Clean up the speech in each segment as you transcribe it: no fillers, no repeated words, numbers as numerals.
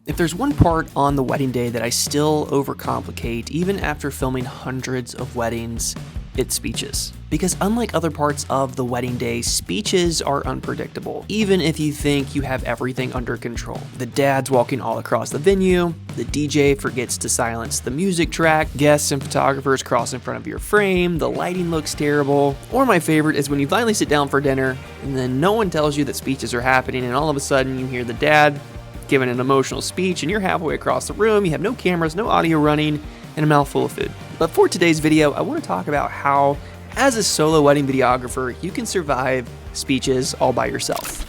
If there's one part on the wedding day that I still overcomplicate, even after filming hundreds of weddings, it's speeches. Because unlike other parts of the wedding day, speeches are unpredictable, even if you think you have everything under control. The dad's walking all across the venue, the DJ forgets to silence the music track, guests and photographers cross in front of your frame, the lighting looks terrible. Or my favorite is when you finally sit down for dinner, and then no one tells you that speeches are happening, and all of a sudden you hear the dad giving an emotional speech, and you're halfway across the room, you have no cameras, no audio running, and a mouthful of food. But for today's video, I want to talk about how, as a solo wedding videographer, you can survive speeches all by yourself.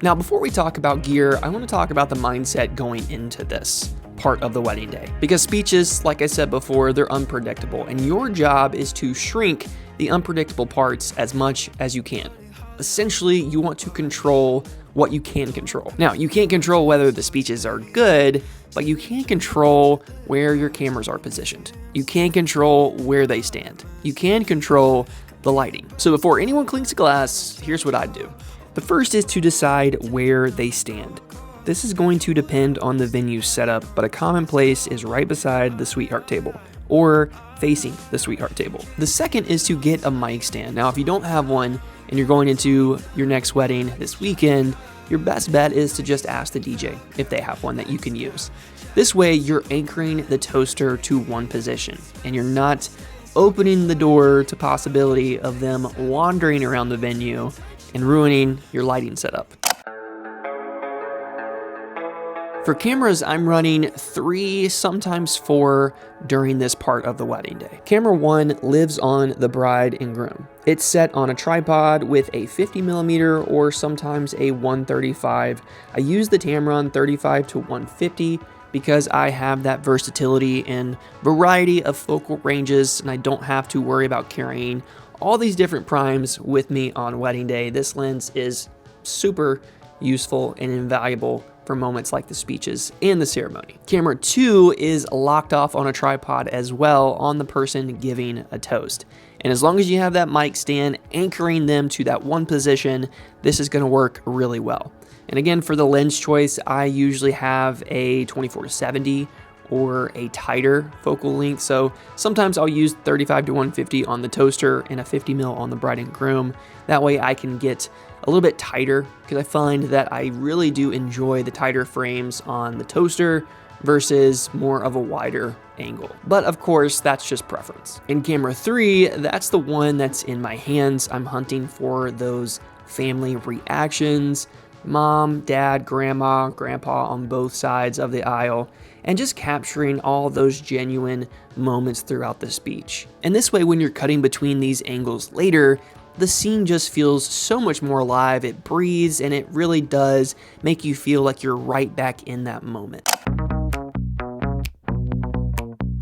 Now, before we talk about gear, I want to talk about the mindset going into this part of the wedding day. Because speeches, like I said before, they're unpredictable, and your job is to shrink the unpredictable parts as much as you can. Essentially, you want to control what you can control. Now, you can't control whether the speeches are good, but you can control where your cameras are positioned. You can control where they stand. You can control the lighting. So before anyone clinks a glass, here's what I'd do. The first is to decide where they stand. This is going to depend on the venue setup, but a common place is right beside the sweetheart table or facing the sweetheart table. The second is to get a mic stand. Now, if you don't have one and you're going into your next wedding this weekend, your best bet is to just ask the DJ if they have one that you can use. This way, you're anchoring the toaster to one position, and you're not opening the door to possibility of them wandering around the venue and ruining your lighting setup. For cameras, I'm running 3, sometimes 4 during this part of the wedding day. Camera 1 lives on the bride and groom. It's set on a tripod with a 50mm or sometimes a 135. I use the Tamron 35 to 150 because I have that versatility and variety of focal ranges, and I don't have to worry about carrying all these different primes with me on wedding day. This lens is super useful and invaluable for moments like the speeches and the ceremony. Camera 2 is locked off on a tripod as well on the person giving a toast. And as long as you have that mic stand anchoring them to that one position, this is going to work really well. And again, for the lens choice, I usually have a 24-70 or a tighter focal length. So sometimes I'll use 35 to 150 on the toaster and a 50mm on the bride and groom. That way I can get a little bit tighter, because I find that I really do enjoy the tighter frames on the toaster versus more of a wider angle. But of course, that's just preference. In camera 3, that's the one that's in my hands. I'm hunting for those family reactions, mom, dad, grandma, grandpa on both sides of the aisle, and just capturing all those genuine moments throughout the speech. And this way, when you're cutting between these angles later, the scene just feels so much more alive, it breathes, and it really does make you feel like you're right back in that moment.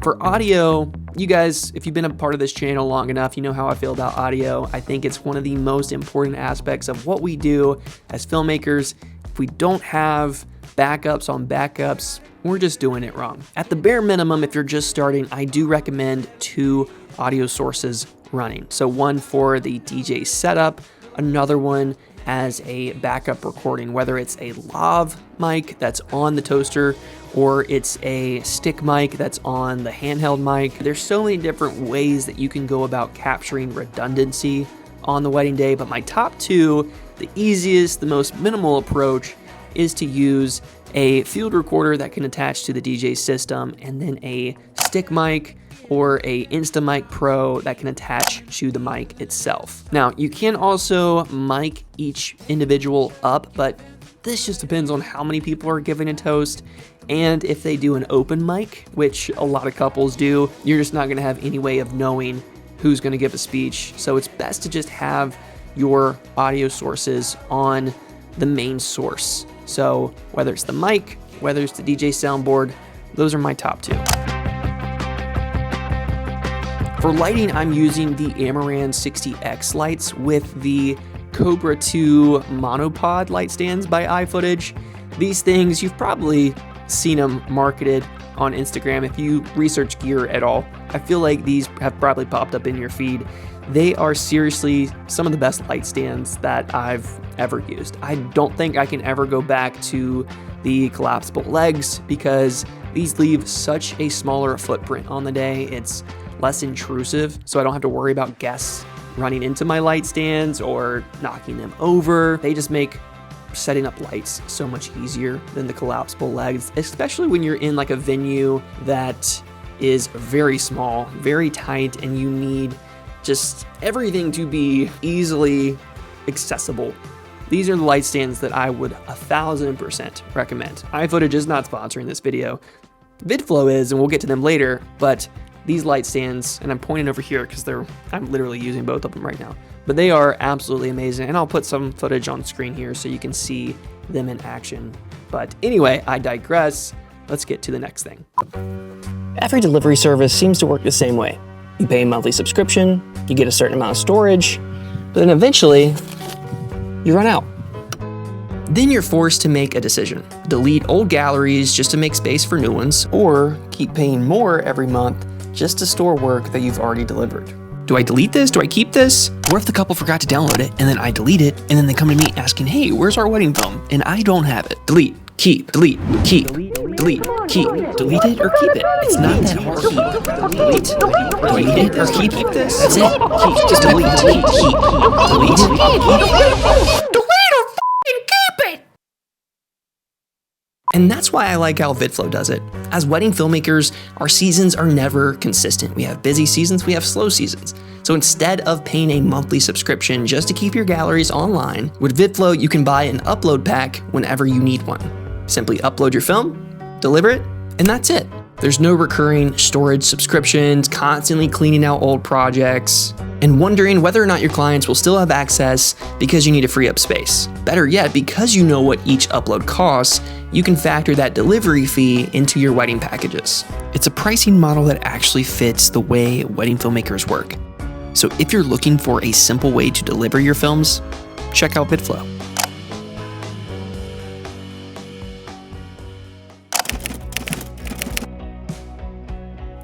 For audio, you guys, if you've been a part of this channel long enough, you know how I feel about audio. I think it's one of the most important aspects of what we do as filmmakers. If we don't have backups on backups, we're just doing it wrong. At the bare minimum, if you're just starting, I do recommend 2 audio sources running. So one for the DJ setup, another one as a backup recording, whether it's a lav mic that's on the toaster or it's a stick mic that's on the handheld mic. There's so many different ways that you can go about capturing redundancy on the wedding day, but my top 2, the easiest, the most minimal approach is to use a field recorder that can attach to the DJ system, and then a stick mic or a Instamic Pro that can attach to the mic itself. Now, you can also mic each individual up, but this just depends on how many people are giving a toast, and if they do an open mic, which a lot of couples do, you're just not gonna have any way of knowing who's gonna give a speech. So it's best to just have your audio sources on the main source. So whether it's the mic, whether it's the DJ soundboard, those are my top 2. For lighting, I'm using the Amaran 60X lights with the Cobra 2 monopod light stands by iFootage. These things, you've probably seen them marketed on Instagram if you research gear at all. I feel like these have probably popped up in your feed. They are seriously some of the best light stands that I've ever used. I don't think I can ever go back to the collapsible legs because these leave such a smaller footprint on the day. It's less intrusive, so I don't have to worry about guests running into my light stands or knocking them over. They just make setting up lights so much easier than the collapsible legs, especially when you're in like a venue that is very small, very tight, and you need just everything to be easily accessible. These are the light stands that I would 1000% recommend. iFootage is not sponsoring this video. VidFlow is, and we'll get to them later, but these light stands, and I'm pointing over here because I'm literally using both of them right now, but they are absolutely amazing, and I'll put some footage on screen here so you can see them in action. But anyway, I digress. Let's get to the next thing. Every delivery service seems to work the same way. You pay a monthly subscription, you get a certain amount of storage, but then eventually, you run out. Then you're forced to make a decision. Delete old galleries just to make space for new ones, or keep paying more every month just to store work that you've already delivered. Do I delete this? Do I keep this? What if the couple forgot to download it, and then I delete it, and then they come to me asking, hey, where's our wedding film? And I don't have it. Delete, keep, delete, keep, delete, keep, delete it or keep it. It's not that hard. Delete, delete it or keep this. That's it. Keep, just delete, keep, delete, keep. And that's why I like how VidFlow does it. As wedding filmmakers, our seasons are never consistent. We have busy seasons, we have slow seasons. So instead of paying a monthly subscription just to keep your galleries online, with VidFlow you can buy an upload pack whenever you need one. Simply upload your film, deliver it, and that's it. There's no recurring storage subscriptions, constantly cleaning out old projects, and wondering whether or not your clients will still have access because you need to free up space. Better yet, because you know what each upload costs, you can factor that delivery fee into your wedding packages. It's a pricing model that actually fits the way wedding filmmakers work. So if you're looking for a simple way to deliver your films, check out VidFlow.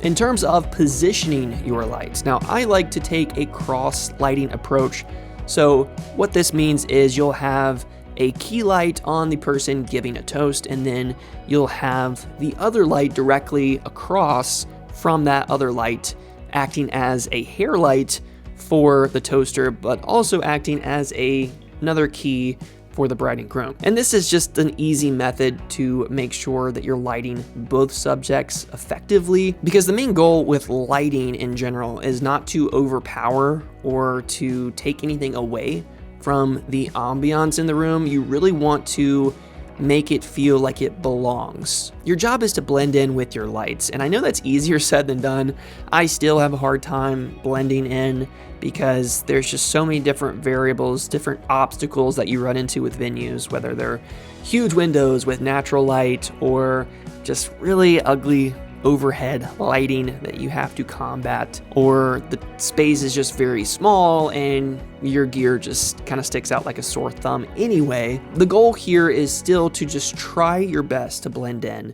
In terms of positioning your lights, now I like to take a cross lighting approach. So what this means is you'll have a key light on the person giving a toast, and then you'll have the other light directly across from that other light, acting as a hair light for the toaster, but also acting as another key for the bride and groom. And this is just an easy method to make sure that you're lighting both subjects effectively, because the main goal with lighting in general is not to overpower or to take anything away from the ambiance in the room. You really want to make it feel like it belongs. Your job is to blend in with your lights, and I know that's easier said than done. I still have a hard time blending in because there's just so many different variables, different obstacles that you run into with venues, whether they're huge windows with natural light or just really ugly overhead lighting that you have to combat, or the space is just very small and your gear just kind of sticks out like a sore thumb anyway. The goal here is still to just try your best to blend in.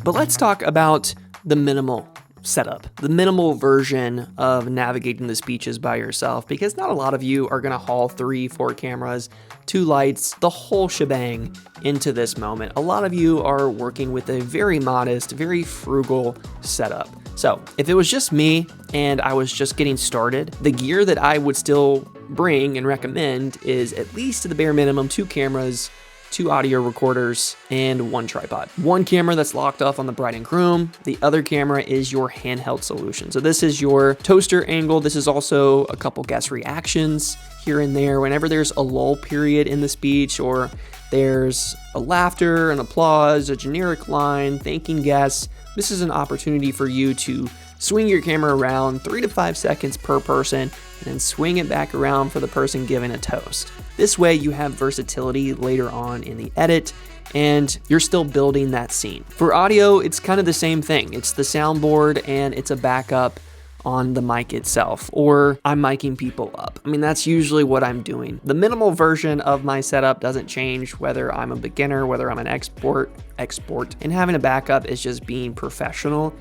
But let's talk about the minimal setup, the minimal version of navigating the speeches by yourself, because not a lot of you are going to haul 3-4 cameras, 2 lights, the whole shebang into this moment. A lot of you are working with a very modest, very frugal setup. So if it was just me and I was just getting started, the gear that I would still bring and recommend is at least to the bare minimum 2 cameras, 2 audio recorders, and 1 tripod. 1 camera that's locked off on the bride and groom. The other camera is your handheld solution. So this is your toaster angle. This is also a couple guest reactions here and there. Whenever there's a lull period in the speech, or there's a laughter, an applause, a generic line, thanking guests, this is an opportunity for you to swing your camera around 3 to 5 seconds per person, and then swing it back around for the person giving a toast. This way you have versatility later on in the edit, and you're still building that scene. For audio, it's kind of the same thing. It's the soundboard and it's a backup on the mic itself, or I'm miking people up. I mean, that's usually what I'm doing. The minimal version of my setup doesn't change whether I'm a beginner, whether I'm an expert, and having a backup is just being professional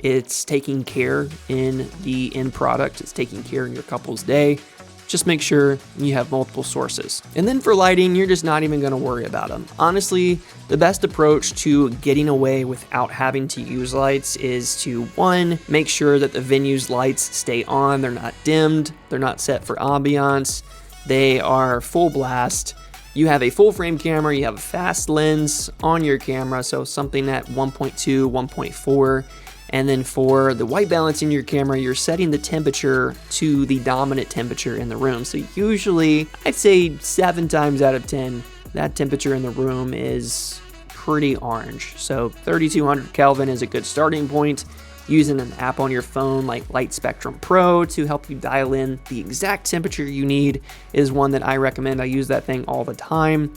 It's taking care in the end product. It's taking care in your couple's day. Just make sure you have multiple sources. And then for lighting, you're just not even gonna worry about them. Honestly, the best approach to getting away without having to use lights is to, one, make sure that the venue's lights stay on, they're not dimmed, they're not set for ambiance, they are full blast. You have a full frame camera, you have a fast lens on your camera, so something at 1.2, 1.4. And then for the white balance in your camera, you're setting the temperature to the dominant temperature in the room. So usually, I'd say 7 times out of 10, that temperature in the room is pretty orange. So 3200 Kelvin is a good starting point. Using an app on your phone like Light Spectrum Pro to help you dial in the exact temperature you need is one that I recommend. I use that thing all the time.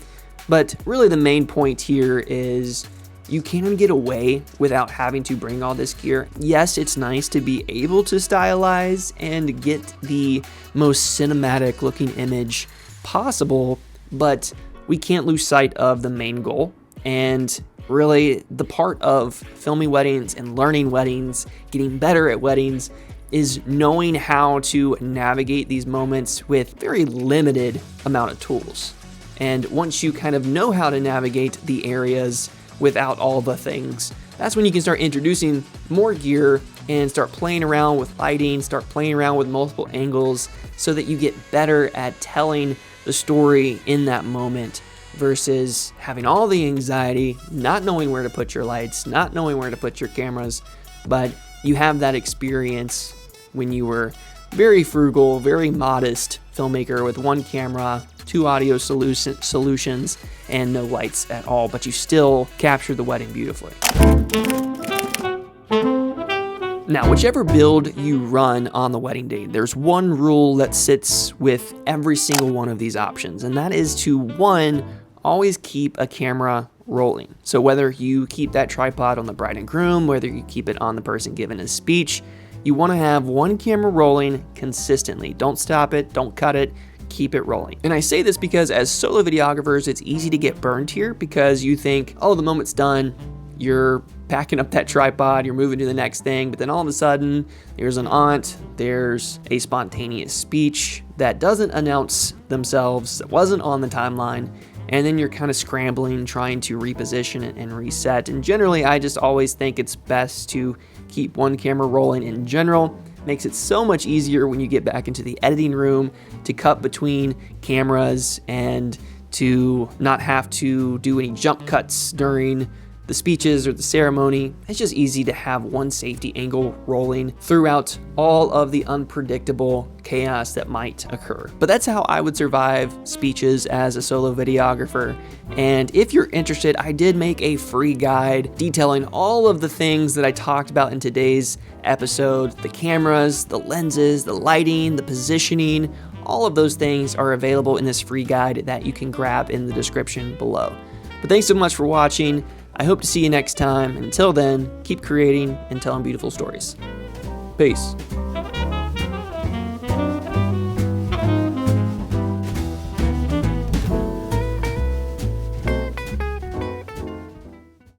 But really the main point here is you can get away without having to bring all this gear. Yes, it's nice to be able to stylize and get the most cinematic looking image possible, but we can't lose sight of the main goal. And really, the part of filming weddings and learning weddings, getting better at weddings, is knowing how to navigate these moments with very limited amount of tools. And once you kind of know how to navigate the areas without all the things, that's when you can start introducing more gear and start playing around with lighting, start playing around with multiple angles so that you get better at telling the story in that moment versus having all the anxiety, not knowing where to put your lights, not knowing where to put your cameras, but you have that experience when you were very frugal, very modest filmmaker with one camera, 2 audio solutions, and no lights at all, but you still captured the wedding beautifully. Now, whichever build you run on the wedding day, there's one rule that sits with every single one of these options, and that is to, one, always keep a camera rolling. So whether you keep that tripod on the bride and groom, whether you keep it on the person giving a speech, you want to have one camera rolling consistently. Don't stop it, don't cut it, keep it rolling. And I say this because as solo videographers, it's easy to get burned here because you think, oh, the moment's done, you're packing up that tripod, you're moving to the next thing, but then all of a sudden, there's an aunt, there's a spontaneous speech that doesn't announce themselves, that wasn't on the timeline, and then you're kind of scrambling, trying to reposition it and reset. And generally, I just always think it's best to keep one camera rolling in general. Makes it so much easier when you get back into the editing room to cut between cameras and to not have to do any jump cuts during the speeches or the ceremony. It's just easy to have one safety angle rolling throughout all of the unpredictable chaos that might occur. But that's how I would survive speeches as a solo videographer. And if you're interested, I did make a free guide detailing all of the things that I talked about in today's episode. The cameras, the lenses, the lighting, the positioning, all of those things are available in this free guide that you can grab in the description below. But thanks so much for watching. I hope to see you next time. Until then, keep creating and telling beautiful stories. Peace.